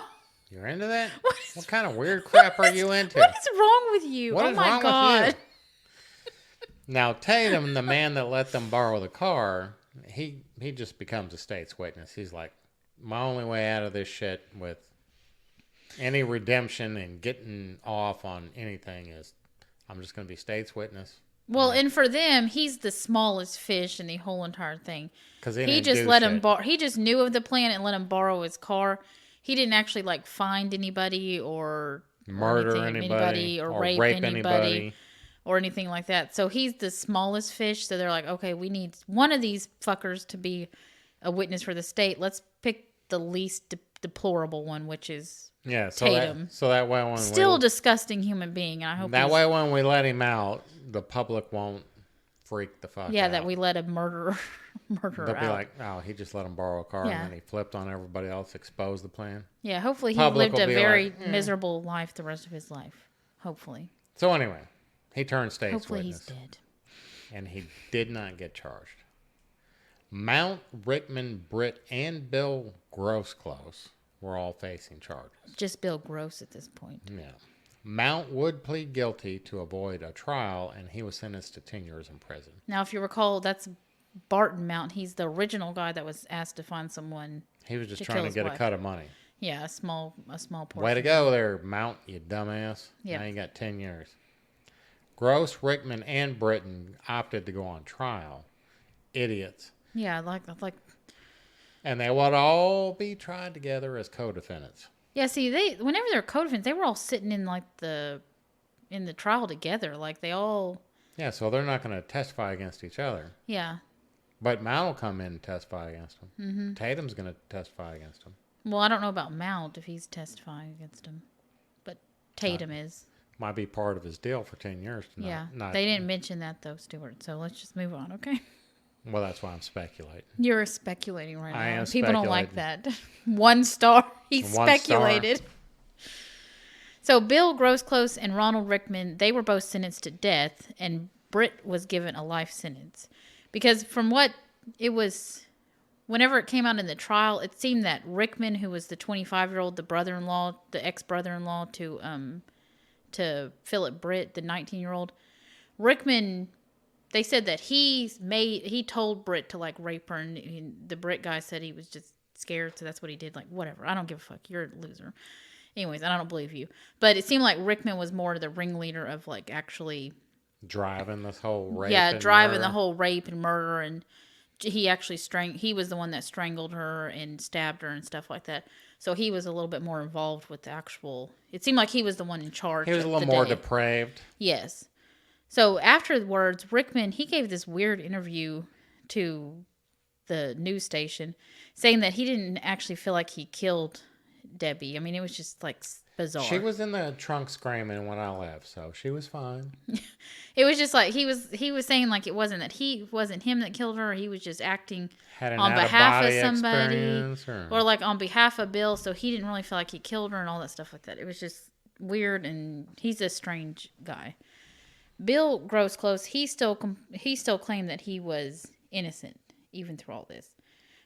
You're into that? What kind of weird crap are you into? What is wrong with you? What oh is my wrong God. with you? Now, Tatum, the man that let them borrow the car, he just becomes a state's witness. He's like, my only way out of this shit with any redemption and getting off on anything is I'm just going to be state's witness. Well, and for them, he's the smallest fish in the whole entire thing. Because he just let him he just knew of the plan and let him borrow his car. He didn't actually like find anybody or murder anybody or rape anybody or anything like that. So he's the smallest fish. So they're like, okay, we need one of these fuckers to be a witness for the state. Let's pick the least deplorable one, which is Tatum. So that way when still disgusting human being. And I hope that way when we let him out, the public won't freak the fuck out. Yeah, that we let a murderer They'll out. be like, oh, he just let him borrow a car and then he flipped on everybody else, exposed the plan. Yeah, hopefully he Public lived a will be very like, miserable life the rest of his life. Hopefully. So anyway, he turned state's Hopefully witness. he's dead. and he did not get charged. Mount, Rickman, Britt, and Bill Groseclose were all facing charges. Just Bill Gross at this point. Yeah. Mount would plead guilty to avoid a trial, and he was sentenced to 10 years in prison. Now, if you recall, that's Barton Mount. He's the original guy that was asked to find someone. He was just trying to get a cut of money. Yeah, a small portion. Way to go there, Mount, you dumbass. Yeah. Now you got 10 years. Gross, Rickman, and Britton opted to go on trial. Idiots. Yeah, like. And they would all be tried together as co-defendants. Yeah, see, whenever they're co-defendants, they were all sitting in the trial together. Like they all. Yeah, so they're not going to testify against each other. Yeah. But Mount will come in and testify against him. Mm-hmm. Tatum's going to testify against him. Well, I don't know about Mount if he's testifying against him, but Tatum is. Might be part of his deal for 10 years. They didn't mention that though, Stuart. So let's just move on, okay? Well, that's why I'm speculating. You're speculating right now. I am People don't like speculating. that. 1 star. He speculated. So Bill Groseclose and Ronald Rickman, they were both sentenced to death, and Britt was given a life sentence. Because from what it was, whenever it came out in the trial, it seemed that Rickman, who was the 25-year-old, the ex-brother-in-law to Philip Britt, the 19-year-old, Rickman, they said that he told Britt to rape her, and the Britt guy said he was just scared, so that's what he did. Whatever, I don't give a fuck. You're a loser. Anyways, I don't believe you. But it seemed like Rickman was more the ringleader of actually driving this whole rape. Yeah, and driving murder. the whole rape and murder, and he actually he was the one that strangled her and stabbed her and stuff like that. So he was a little bit more involved with the actual. It seemed like he was the one in charge. He was a little more depraved. Yes. So afterwards, Rickman, he gave this weird interview to the news station saying that he didn't actually feel like he killed Debbie. I mean, it was just bizarre. She was in the trunk screaming when I left, so she was fine. It was just he was saying it wasn't him that killed her. He was just acting on behalf of somebody or on behalf of Bill. So he didn't really feel like he killed her and all that stuff like that. It was just weird, and he's a strange guy. Bill Groseclose, he still claimed that he was innocent even through all this.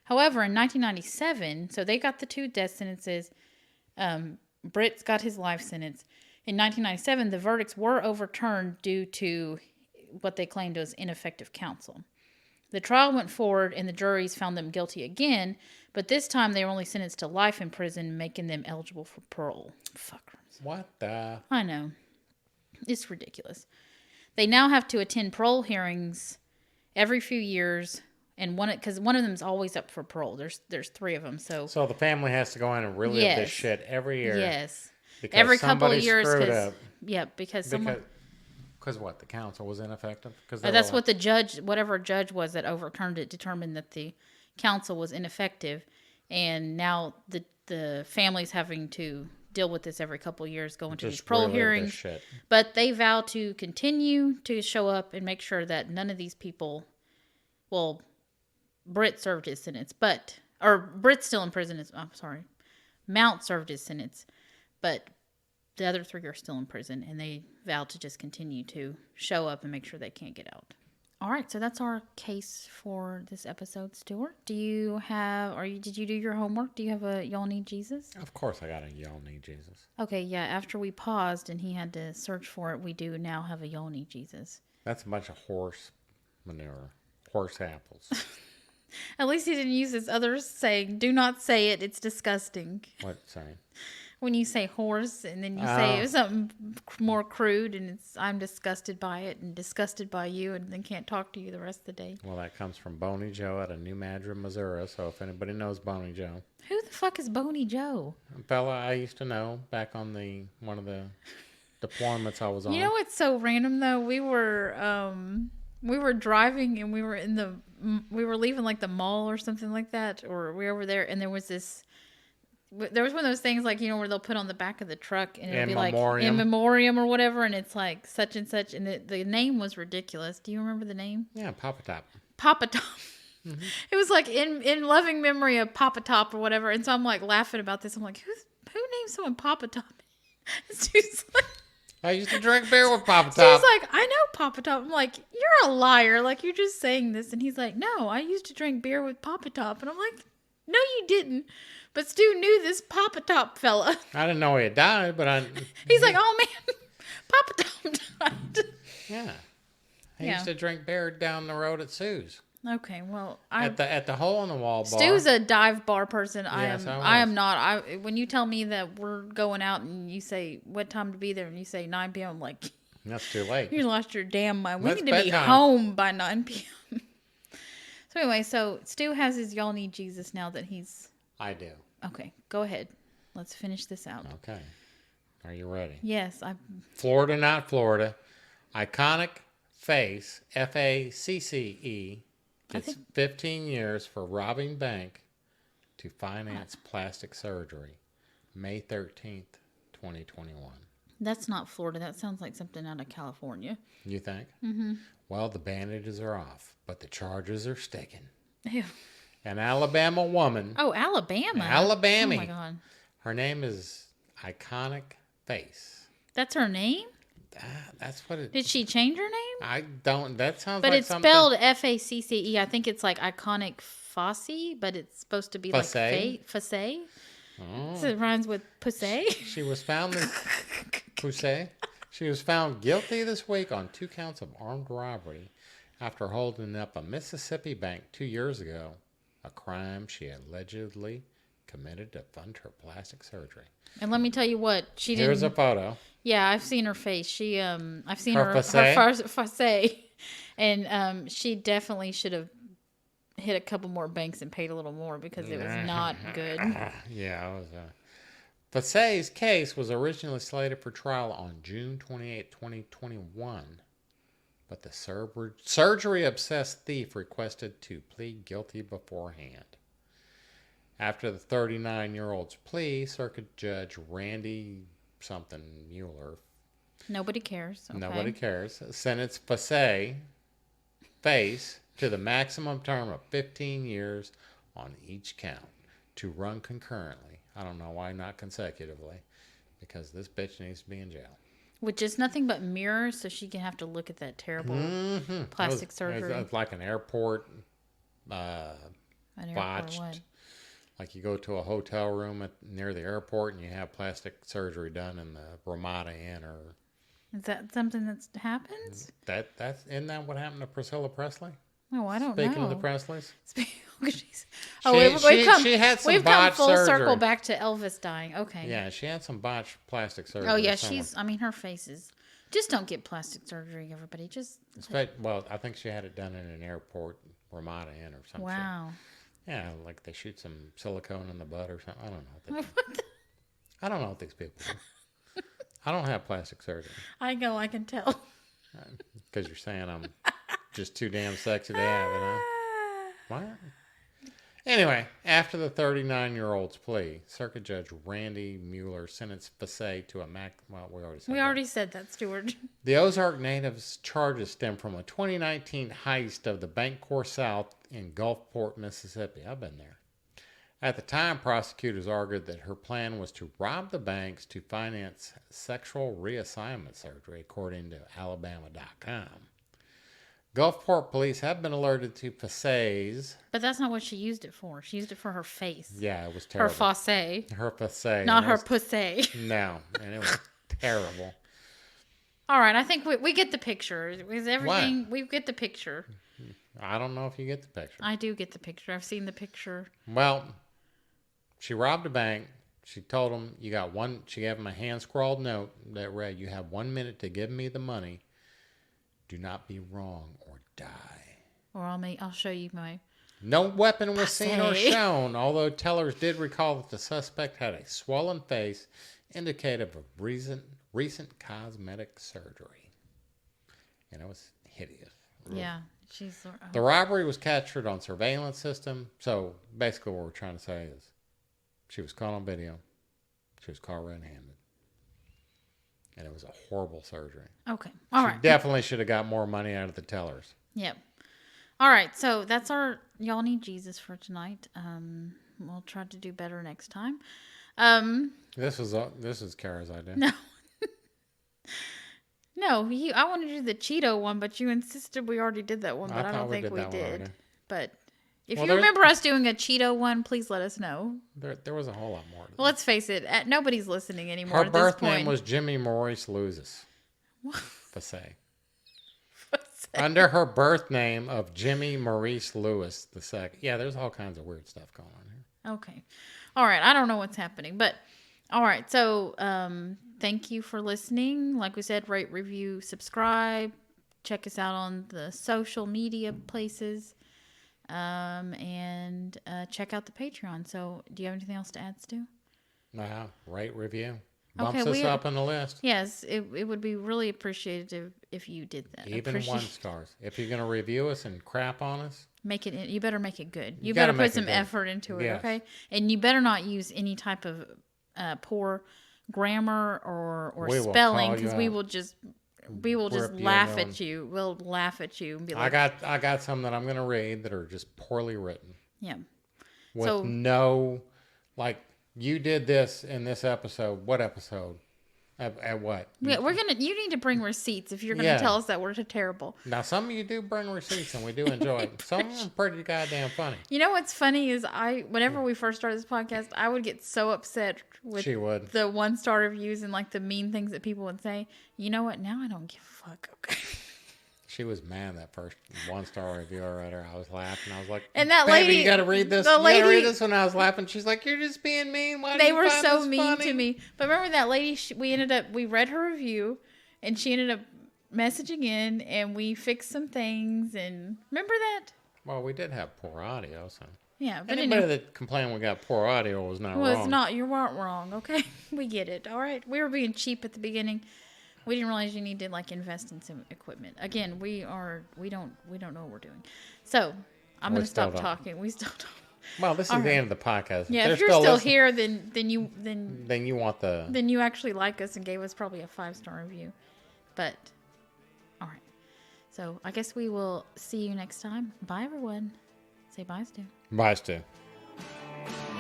However, in 1997, so they got the 2 death sentences. Britt's got his life sentence. In 1997, the verdicts were overturned due to what they claimed was ineffective counsel. The trial went forward, and the juries found them guilty again, but this time they were only sentenced to life in prison, making them eligible for parole. Fuckers. What the? I know. It's ridiculous. They now have to attend parole hearings every few years, and because one of them is always up for parole. There's 3 of them, so the family has to go in and relive this shit every year. Yes, every couple of years. Because what, the counsel was ineffective? That's what whatever judge was that overturned it, determined that the counsel was ineffective, and now the family's having to deal with this every couple of years, going to these parole hearings. But they vow to continue to show up and make sure that none of these people, well, Britt served his sentence, Britt's still in prison. Mount served his sentence, but the other 3 are still in prison, and they vow to just continue to show up and make sure they can't get out. All right, so that's our case for this episode, Stuart. Did you do your homework? Do you have a Y'all Need Jesus? Of course I got a Y'all Need Jesus. Okay, yeah, after we paused and he had to search for it, we do now have a Y'all Need Jesus. That's a bunch of horse manure. Horse apples. At least he didn't use this other saying, do not say it, it's disgusting. What saying? When you say horse and then you say something more crude and I'm disgusted by it and disgusted by you and then can't talk to you the rest of the day. Well, that comes from Boney Joe out of New Madrid, Missouri. So if anybody knows Boney Joe. Who the fuck is Boney Joe? A fella I used to know back on one of the deployments I was on. You know what's so random though? We were driving and we were leaving the mall or something like that, or we were over there and there was one of those things where they'll put on the back of the truck and it'll be in memoriam or whatever, and it's such and such, and the name was ridiculous. Do you remember the name? Yeah, Papa Top. Papa Top. Mm-hmm. It was in loving memory of Papa Top or whatever, and so I'm laughing about this. I'm who named someone Papa Top? This dude's I used to drink beer with Papa Top. She's like, I know Papa Top. I'm like, you're a liar. Like, you're just saying this. And he's like, no, I used to drink beer with Papa Top. And I'm like, no, you didn't. But Stu knew this Papa Top fella. I didn't know he had died, but He's like, oh, man, Papa Top died. Yeah. I used to drink beer down the road at Sue's. Okay, well, at the hole in the wall bar. Stu's a dive bar person. Yes, I am not. When you tell me that we're going out and you say what time to be there and you say 9 p.m., I'm like, that's too late. You lost your damn mind. We That's need to be bedtime. home by 9 p.m. So anyway, Stu has his y'all need Jesus now that he's. I do. Okay, go ahead. Let's finish this out. Okay. Are you ready? Yes, Florida, not Florida. Iconic face, FACCE, gets 15 years for robbing bank to finance plastic surgery. May 13th, 2021. That's not Florida. That sounds like something out of California. You think? Mm-hmm. Well, the bandages are off, but the charges are sticking. Ew. An Alabama woman. Oh, Alabama. Alabama. Oh, my God. Her name is Iconic Face. That's her name? That's what it... Did she change her name? I don't... That sounds but like something... But it's spelled FACCE. I think it's like Iconic Fosse, but it's supposed to be like Fosse. Oh. So it rhymes with Pussy. She was found... Pussy. She was found guilty this week on 2 counts of armed robbery after holding up a Mississippi bank 2 years ago, a crime she allegedly committed to fund her plastic surgery. And let me tell you what, she didn't... Here's a photo. Yeah, I've seen her face. I've seen her face. And she definitely should have hit a couple more banks and paid a little more because it was not good. Yeah, it was... Fasse's case was originally slated for trial on June 28, 2021, but the surgery-obsessed thief requested to plead guilty beforehand. After the 39-year-old's plea, Circuit Judge Randy something Mueller. Nobody cares. Okay. Nobody cares. Sentenced Face to the maximum term of 15 years on each count to run concurrently. I don't know why not consecutively, because this bitch needs to be in jail. With just nothing but mirrors, so she can have to look at that terrible plastic surgery. It's like an airport botched. What? Like you go to a hotel room near the airport and you have plastic surgery done in the Ramada Inn, or is that something that happens? Isn't that what happened to Priscilla Presley? No, I don't know. Speaking of the Presleys, she had some we've botched come full surgery. Circle back to Elvis dying. Okay. Yeah, she had some botched plastic surgery. Oh yeah, her face is. Just don't get plastic surgery, everybody. Well, I think she had it done in an airport, Ramada Inn or something. Wow. Yeah, like they shoot some silicone in the butt or something. I don't know. I don't know what these people do. I don't have plastic surgery. I can tell. Because you're saying I'm just too damn sexy to have it, huh? What? Anyway, after the 39-year-old's plea, Circuit Judge Randy Mueller sentenced Fasse to a we already said that, Stuart. The Ozark native's charges stem from a 2019 heist of the Bank Corps South in Gulfport, Mississippi. I've been there. At the time, prosecutors argued that her plan was to rob the banks to finance sexual reassignment surgery, according to Alabama.com. Gulfport police have been alerted to Fasse's... But that's not what she used it for. She used it for her face. Yeah, it was terrible. Her Fosse. Her Fasse. Not her Pussy. No, and it was terrible. All right, I think we get the picture. Is everything... What? We get the picture. I don't know if you get the picture. I do get the picture. I've seen the picture. Well, she robbed a bank. She told them, she gave them a hand-scrawled note that read, "You have 1 minute to give me the money. Do not be wrong or die." Or I'll show you my... No weapon was seen or shown, although tellers did recall that the suspect had a swollen face indicative of recent cosmetic surgery. And it was hideous. Yeah. The robbery was captured on surveillance system. So basically what we're trying to say is she was caught on video. She was caught red-handed. And it was a horrible surgery. Okay. All right. She definitely should have got more money out of the tellers. Yep. All right. So that's our Y'all Need Jesus for tonight. We'll try to do better next time. This is Kara's idea. No. No, I wanted to do the Cheeto one, but you insisted we already did that one, but I don't think we did. But if you remember us doing a Cheeto one, please let us know. There was a whole lot more. Well, let's face it, nobody's listening anymore. Her at this birth point. name was Jimmy Maurice Lewis. Fassay. Under her birth name of Jimmy Maurice Lewis II. Yeah, there's all kinds of weird stuff going on here. Okay. All right. I don't know what's happening, but all right. So, thank you for listening. Like we said, rate, review, subscribe. Check us out on the social media places. And check out the Patreon. So, do you have anything else to add, Stu? No, rate, review. Bumps us up on the list. Yes, it would be really appreciative if you did that. Even 1 star. If you're going to review us and crap on us, you better make it good. You better put some effort into it, okay? And you better not use any type of poor grammar or spelling, because we will just laugh at you. We'll laugh at you and be like, I got some that I'm going to read that are just poorly written. Yeah. With no, like, you did this in this episode. What episode? At what? Yeah, you need to bring receipts if you're gonna tell us that we're terrible. Now, some of you do bring receipts, and we do enjoy it. Some of them are pretty goddamn funny. You know what's funny is whenever we first started this podcast, I would get so upset with the 1-star reviews and like the mean things that people would say. You know what? Now I don't give a fuck. Okay. She was mad that first 1-star review I read her. I was laughing. I was like, and that lady, you got to read this. You got to read this. When I was laughing, she's like, "You're just being mean." Why they were so mean to me. But remember that lady? We read her review, and she ended up messaging in, and we fixed some things. And remember that? Well, we did have poor audio, so yeah. But anybody that complained we got poor audio was not wrong. Well, it's not. You weren't wrong. Okay, we get it. All right, we were being cheap at the beginning. We didn't realize you need to like invest in some equipment. Again, we don't know what we're doing. So I'm going to stop talking. We still don't. Well, this is the end of the podcast. Yeah, if you're still here, then you want then you actually like us and gave us probably a 5-star review. But all right. So I guess we will see you next time. Bye, everyone. Say bye, Stu. Bye, Stu.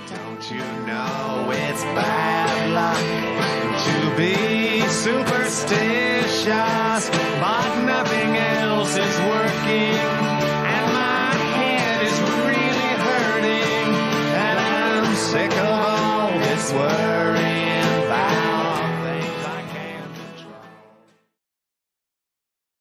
Don't you know it's bad luck to be superstitious, but nothing else is working, and my head is really hurting, and I'm sick of all this work.